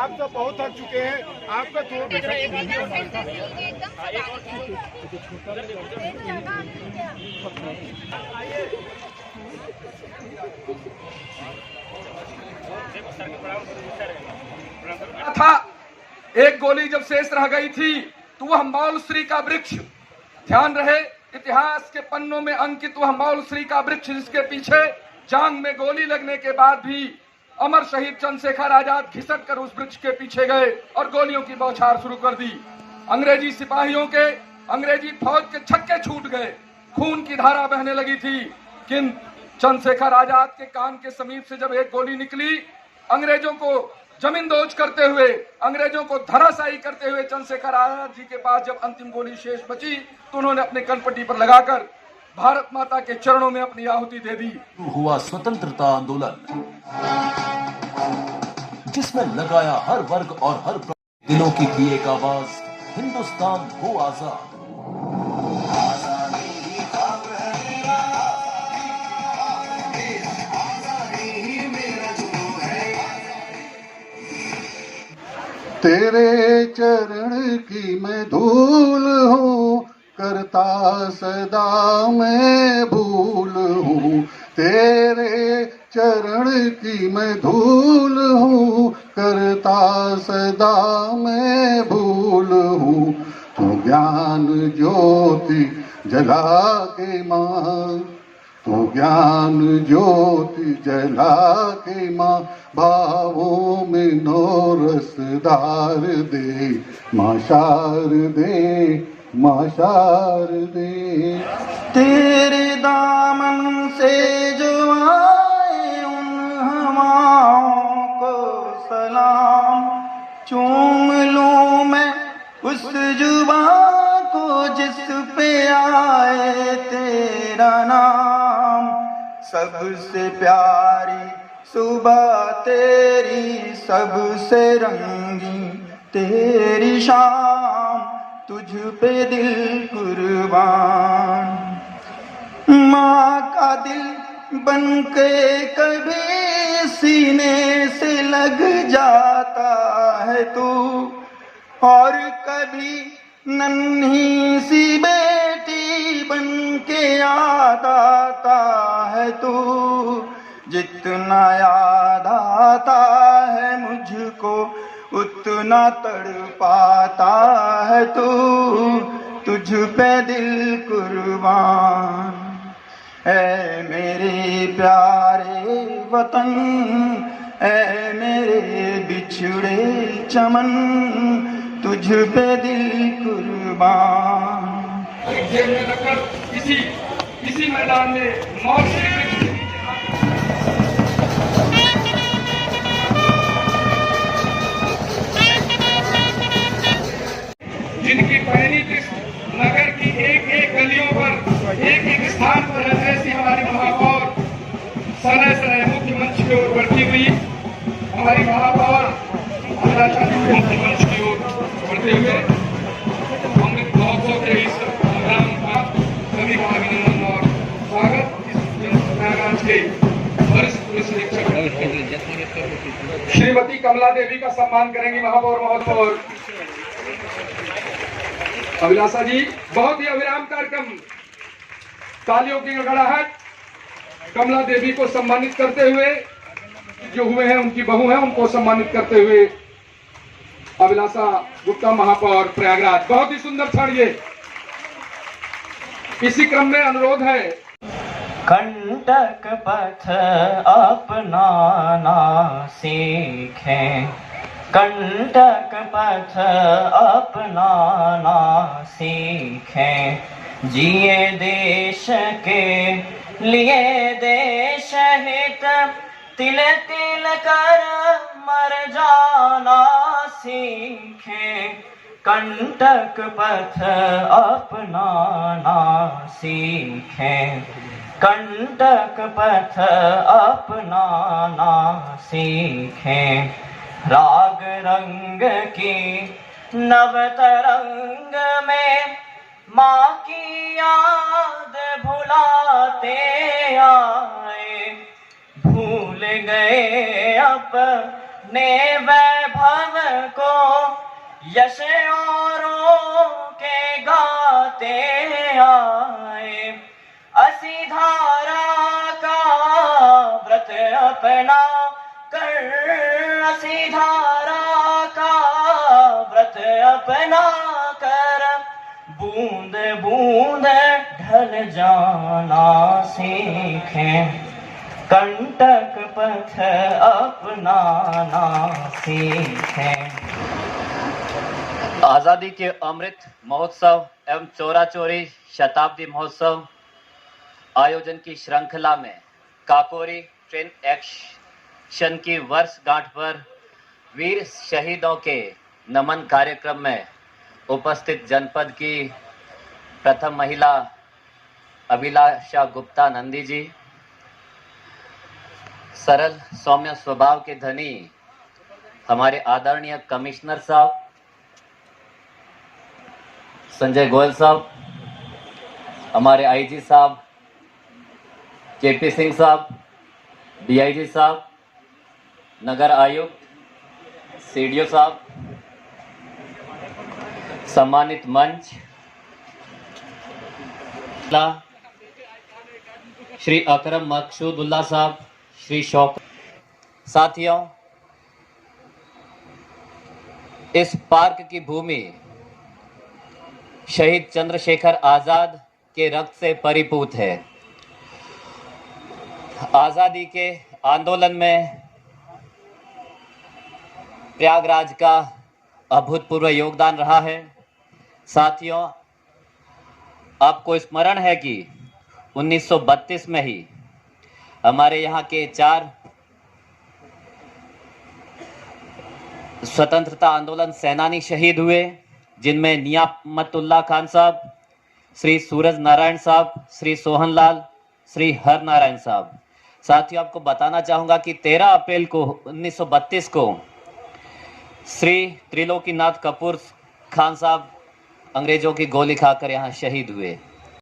आप तो बहुत थक चुके हैं, आपका था। एक गोली जब शेष रह गई थी तो वह मौलश्री का वृक्ष, ध्यान रहे इतिहास के पन्नों में अंकित वह मौलश्री का वृक्ष जिसके पीछे जांग में गोली लगने के बाद भी अमर शहीद चंद्रशेखर आजाद खिसक कर उस वृक्ष के पीछे गए और गोलियों की बौछार शुरू कर दी। अंग्रेजी सिपाहियों के, अंग्रेजी फौज के छक्के छूट गए, खून की धारा बहने लगी थी। किंतु चंद्रशेखर आजाद के कान के समीप से जब एक गोली निकली, अंग्रेजों को जमींदोज करते हुए, अंग्रेजों को धराशायी करते हुए चंद्रशेखर आजाद जी के पास जब अंतिम गोली शेष बची तो उन्होंने अपने कनपट्टी पर लगाकर भारत माता के चरणों में अपनी आहुति दे दी। हुआ स्वतंत्रता आंदोलन, जिसमें लगाया हर वर्ग और हर दिलों की थी एक आवाज, हिंदुस्तान हो आजाद। तेरे चरण की मैं धूल हूँ, करता सदा मैं भूल हूँ। तेरे चरण की मैं धूल हूँ, करता सदा मैं भूल हूँ। तू ज्ञान ज्योति जला के माँ, तू ज्ञान ज्योति जला के माँ, भावों में नौरसदार दे माँ शारदे, माँ शारदे। तेरे दामन से जो आए उन हवाओं को सलाम, चूम लूं मैं उस जुबां को जिस पे आए तेरा नाम। सबसे प्यारी सुबह तेरी, सबसे रंगीन तेरी शाम, तुझ पे दिल कुर्बान। माँ का दिल बन के कभी सीने से लग जाता है तू, और कभी नन्ही सी बेटी बन के याद आता है तू। जितना याद आता है मुझको उतना तड़पाता है तू, तुझ पे दिल कुर्बान। ऐ मेरे प्यारे वतन, ऐ मेरे बिछड़े चमन, तुझ पे दिल कुर्बान। जेल में रखकर इसी मैदान में मौत से जिनकी पहली दृष्टि नगर की एक एक गलियों पर, एक एक स्थान पर जैसी हमारी महापौर समय समय मुख्य मंच की ओर बढ़ती हुई, हमारी महापौर मुख्य मंच की ओर बढ़ते हुए अमृत महोत्सव के इस प्रोग्राम का सभी का अभिनंदन और स्वागत। इस के वरिष्ठ पुलिस अधीक्षक श्रीमती कमला देवी का सम्मान करेंगी महापौर महोत्सव। अभिलाषा जी, बहुत ही अविराम कार्यक्रम, तालियों की गड़गड़ाहट कमला देवी को सम्मानित करते हुए, जो हुए हैं उनकी बहू हैं उनको सम्मानित करते हुए अभिलाषा गुप्ता महापौर प्रयागराज। बहुत ही सुंदर क्षण ये। इसी क्रम में अनुरोध है, कंटक पथ अपनाना सीखें, कंटक पथ अपनाना सीखें, जिए देश के लिए देश हित, तिल तिल कर मर जाना सीखें, कंटक पथ अपनाना सीखें, कंटक पथ अपनाना सीखें। राग रंग की नव तरंग में माँ की याद भुलाते आए, भूल गए अपने वैभव को यश औरों के गाते आए। असी धारा का व्रत अपना कर, असी धारा का व्रत अपना कर, बूंद बूंद ढल जाना सीखें, कंटक पथ अपनाना सीखें। आज़ादी के अमृत महोत्सव एवं चोरा चोरी शताब्दी महोत्सव आयोजन की श्रृंखला में काकोरी ट्रेन एक्शन की वर्षगांठ पर वीर शहीदों के नमन कार्यक्रम में उपस्थित जनपद की प्रथम महिला अभिलाषा गुप्ता नंदी जी, सरल सौम्य स्वभाव के धनी हमारे आदरणीय कमिश्नर साहब संजय गोयल साहब, हमारे आईजी साहब केपी सिंह साहब, डीआईजी साहब, नगर आयुक्त सीडीओ साहब, सम्मानित मंच, श्री अकरम मकसूदुल्लाह साहब, श्री शौक, साथियों, इस पार्क की भूमि शहीद चंद्रशेखर आजाद के रक्त से परिपूत है। आजादी के आंदोलन में प्रयागराज का अभूतपूर्व योगदान रहा है। साथियों, आपको स्मरण है कि 1932 में ही हमारे यहाँ के 4 स्वतंत्रता आंदोलन सेनानी शहीद हुए, जिनमें नियामतुल्लाह खान साहब, श्री सूरज नारायण साहब, श्री सोहनलाल, श्री हर नारायण साहब। साथियों, आपको बताना चाहूँगा कि 13 अप्रैल को 1932 को श्री त्रिलोकीनाथ कपूर खान साहब अंग्रेजों की गोली खाकर यहाँ शहीद हुए।